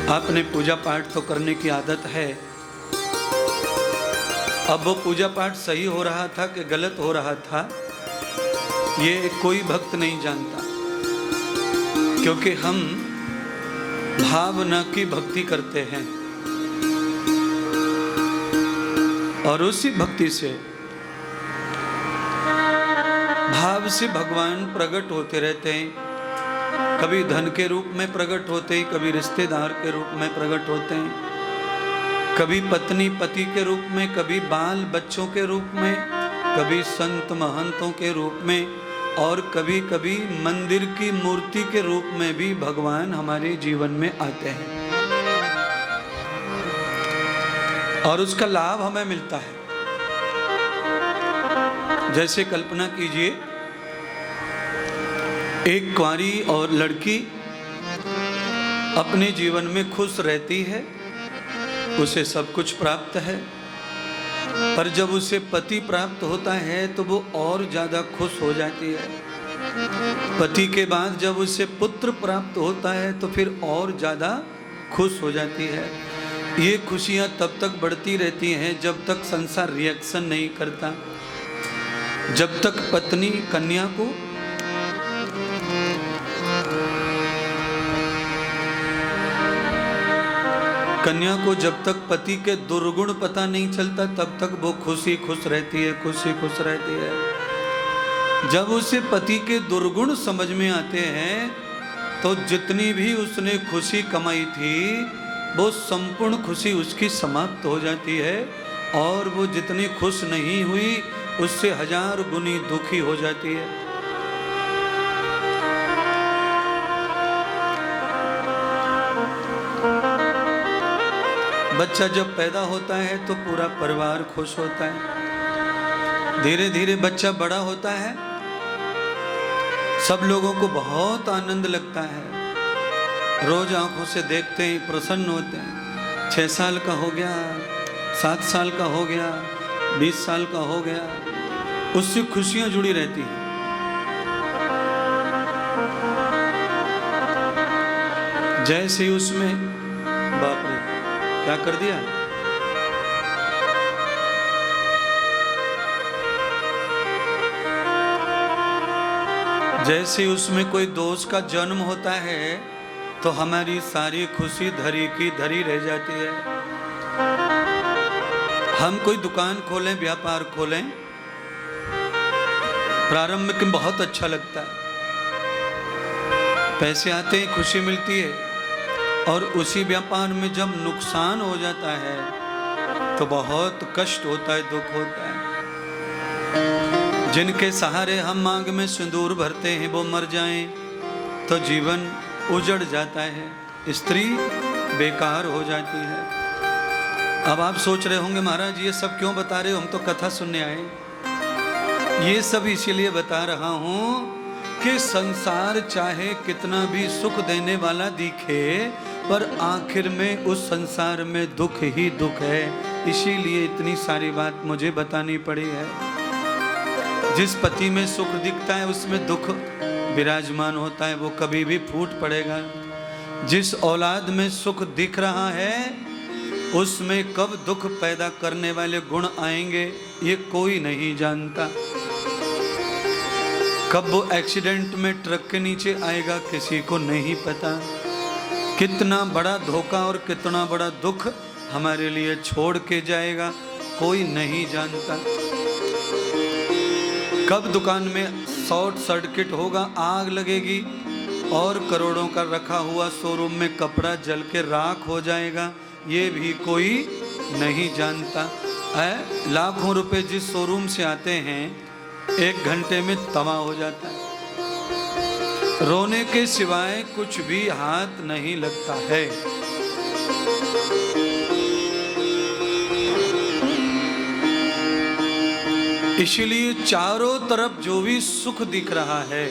आपने पूजा पाठ तो करने की आदत है, अब वो पूजा पाठ सही हो रहा था कि गलत हो रहा था ये कोई भक्त नहीं जानता, क्योंकि हम भावना की भक्ति करते हैं और उसी भक्ति से भाव से भगवान प्रकट होते रहते हैं। कभी धन के रूप में प्रकट होते हैं, कभी रिश्तेदार के रूप में प्रकट होते हैं, कभी पत्नी पति के रूप में, कभी बाल बच्चों के रूप में, कभी संत महंतों के रूप में, और कभी कभी मंदिर की मूर्ति के रूप में भी भगवान हमारे जीवन में आते हैं और उसका लाभ हमें मिलता है। जैसे कल्पना कीजिए, एक कुंवारी और लड़की अपने जीवन में खुश रहती है, उसे सब कुछ प्राप्त है, पर जब उसे पति प्राप्त होता है तो वो और ज्यादा खुश हो जाती है। पति के बाद जब उसे पुत्र प्राप्त होता है तो फिर और ज्यादा खुश हो जाती है। ये खुशियां तब तक बढ़ती रहती हैं जब तक संसार रिएक्शन नहीं करता, जब तक पत्नी कन्या को जब तक पति के दुर्गुण पता नहीं चलता तब तक वो खुश रहती है, खुश रहती है। जब उसे पति के दुर्गुण समझ में आते हैं तो जितनी भी उसने खुशी कमाई थी वो संपूर्ण खुशी उसकी समाप्त हो जाती है, और वो जितनी खुश नहीं हुई उससे 1000 गुनी दुखी हो जाती है। बच्चा जब पैदा होता है तो पूरा परिवार खुश होता है। धीरे धीरे बच्चा बड़ा होता है, सब लोगों को बहुत आनंद लगता है, रोज आंखों से देखते हैं, प्रसन्न होते हैं। 6 साल का हो गया, 7 साल का हो गया, 20 साल का हो गया, उससे खुशियां जुड़ी रहती हैं। जैसे उसमें, बाप रे क्या कर दिया, जैसे उसमें कोई दोस्त का जन्म होता है तो हमारी सारी खुशी धरी की धरी रह जाती है। हम कोई दुकान खोलें, व्यापार खोलें, प्रारंभ में बहुत अच्छा लगता है, पैसे आते हैं, खुशी मिलती है, और उसी व्यापार में जब नुकसान हो जाता है तो बहुत कष्ट होता है, दुख होता है। जिनके सहारे हम मांग में सिंदूर भरते हैं वो मर जाएं तो जीवन उजड़ जाता है, स्त्री बेकार हो जाती है। अब आप सोच रहे होंगे महाराज ये सब क्यों बता रहे हो, हम तो कथा सुनने आए। ये सब इसीलिए बता रहा हूं कि संसार चाहे कितना भी सुख देने वाला दिखे, पर आखिर में उस संसार में दुख ही दुख है। इसीलिए इतनी सारी बात मुझे बतानी पड़ी है। जिस पति में सुख दिखता है उसमें दुख विराजमान होता है, वो कभी भी फूट पड़ेगा। जिस औलाद में सुख दिख रहा है उसमें कब दुख पैदा करने वाले गुण आएंगे ये कोई नहीं जानता। कब वो एक्सीडेंट में ट्रक के नीचे आएगा किसी को नहीं पता। कितना बड़ा धोखा और कितना बड़ा दुख हमारे लिए छोड़ के जाएगा कोई नहीं जानता। कब दुकान में शॉर्ट सर्किट होगा, आग लगेगी और करोड़ों का रखा हुआ शोरूम में कपड़ा जल के राख हो जाएगा ये भी कोई नहीं जानता। लाखों रुपए जिस शोरूम से आते हैं 1 घंटे में तबाह हो जाता है। रोने के सिवाय कुछ भी हाथ नहीं लगता है। इसलिए चारों तरफ जो भी सुख दिख रहा है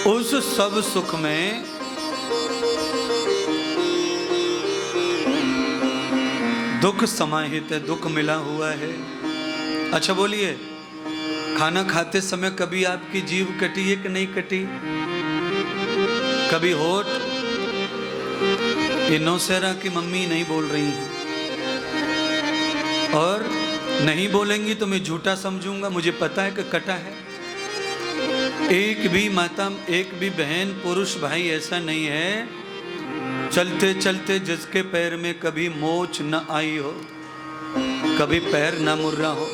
उस सब सुख में दुख समाहित है, दुख मिला हुआ है। अच्छा बोलिए, खाना खाते समय कभी आपकी जीभ कटी है कि नहीं कटी? कभी होठ, ये नौशहरा की मम्मी नहीं बोल रही हैं, और नहीं बोलेंगी तो मैं झूठा समझूंगा, मुझे पता है कि कटा है। एक भी माता, एक भी बहन, पुरुष भाई ऐसा नहीं है चलते चलते जिसके पैर में कभी मोच न आई हो, कभी पैर न मुर्रा हो।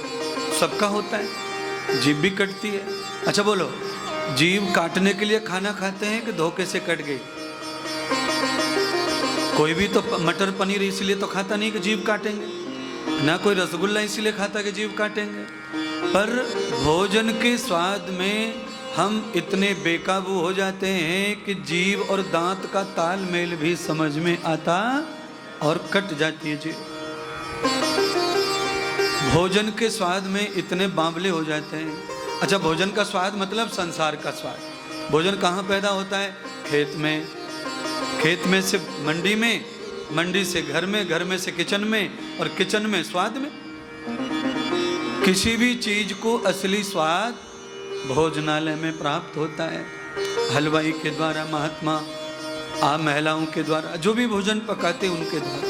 सबका होता है, जीभ भी कटती है। अच्छा बोलो, जीभ काटने के लिए खाना खाते हैं कि धोखे से कट गई? कोई भी तो मटर पनीर इसलिए तो खाता नहीं कि जीभ काटेंगे, ना कोई रसगुल्ला इसलिए खाता कि जीभ काटेंगे। पर भोजन के स्वाद में हम इतने बेकाबू हो जाते हैं कि जीभ और दांत का तालमेल भी समझ में आता और कट जाती है जीभ। भोजन के स्वाद में इतने बावले हो जाते हैं। अच्छा, भोजन का स्वाद मतलब संसार का स्वाद। भोजन कहाँ पैदा होता है? खेत में, खेत में से मंडी में, मंडी से घर में, घर में से किचन में, और किचन में स्वाद में। किसी भी चीज को असली स्वाद भोजनालय में प्राप्त होता है, हलवाई के द्वारा, महात्मा, आप महिलाओं के द्वारा, जो भी भोजन पकाते उनके द्वारा।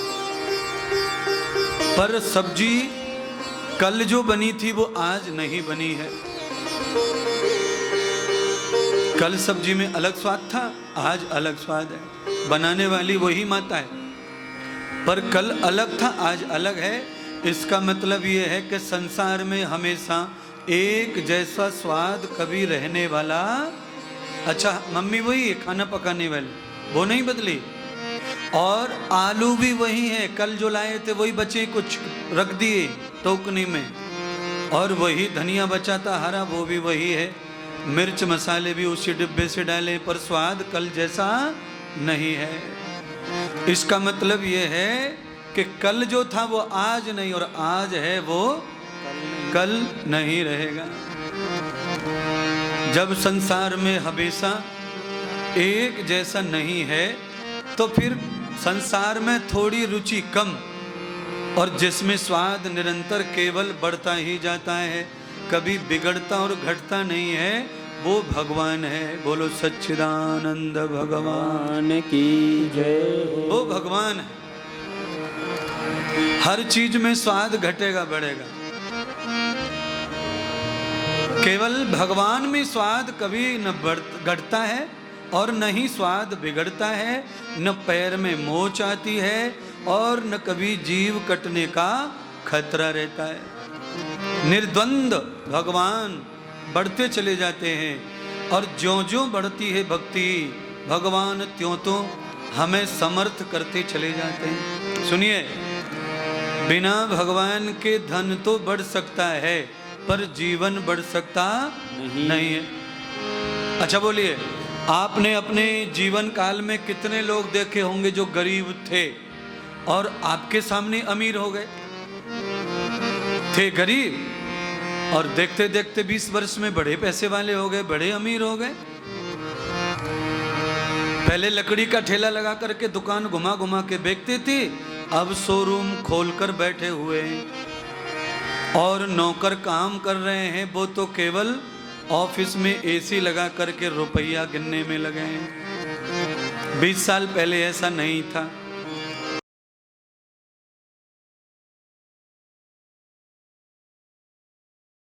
पर सब्जी कल जो बनी थी वो आज नहीं बनी है। कल सब्जी में अलग स्वाद था, आज अलग स्वाद है। बनाने वाली वही माता है, पर कल अलग था, आज अलग है। इसका मतलब ये है कि संसार में हमेशा एक जैसा स्वाद कभी रहने वाला। अच्छा, मम्मी वही है खाना पकाने वाली, वो नहीं बदली, और आलू भी वही है, कल जो लाए थे वही बचे, कुछ रख दिए टोकनी में, और वही धनिया बचा था हरा, वो भी वही है। मिर्च मसाले भी उसी डिब्बे से डाले, पर स्वाद कल जैसा नहीं है। इसका मतलब ये है कि कल जो था वो आज नहीं, और आज है वो कल नहीं रहेगा। जब संसार में हमेशा एक जैसा नहीं है तो फिर संसार में थोड़ी रुचि कम, और जिसमें स्वाद निरंतर केवल बढ़ता ही जाता है, कभी बिगड़ता और घटता नहीं है, वो भगवान है। बोलो सच्चिदानंद भगवान की जय। वो भगवान है। हर चीज में स्वाद घटेगा बढ़ेगा, केवल भगवान में स्वाद कभी न घटता है और न ही स्वाद बिगड़ता है, न पैर में मोच आती है, और न कभी जीव कटने का खतरा रहता है। निर्द्वंद भगवान बढ़ते चले जाते हैं, और ज्यों ज्यों बढ़ती है भक्ति, भगवान त्यों तो हमें समर्थ करते चले जाते हैं। सुनिए, बिना भगवान के धन तो बढ़ सकता है, पर जीवन बढ़ सकता नहीं है। अच्छा बोलिए, आपने अपने जीवन काल में कितने लोग देखे होंगे जो गरीब थे और आपके सामने अमीर हो गए? थे गरीब और देखते देखते 20 वर्ष में बड़े पैसे वाले हो गए, बड़े अमीर हो गए। पहले लकड़ी का ठेला लगा करके दुकान घुमा घुमा के बेचते थे, अब शोरूम खोलकर बैठे हुए हैं, और नौकर काम कर रहे हैं, वो तो केवल ऑफिस में एसी लगा करके रुपया गिनने में लगे हैं। 20 साल पहले ऐसा नहीं था।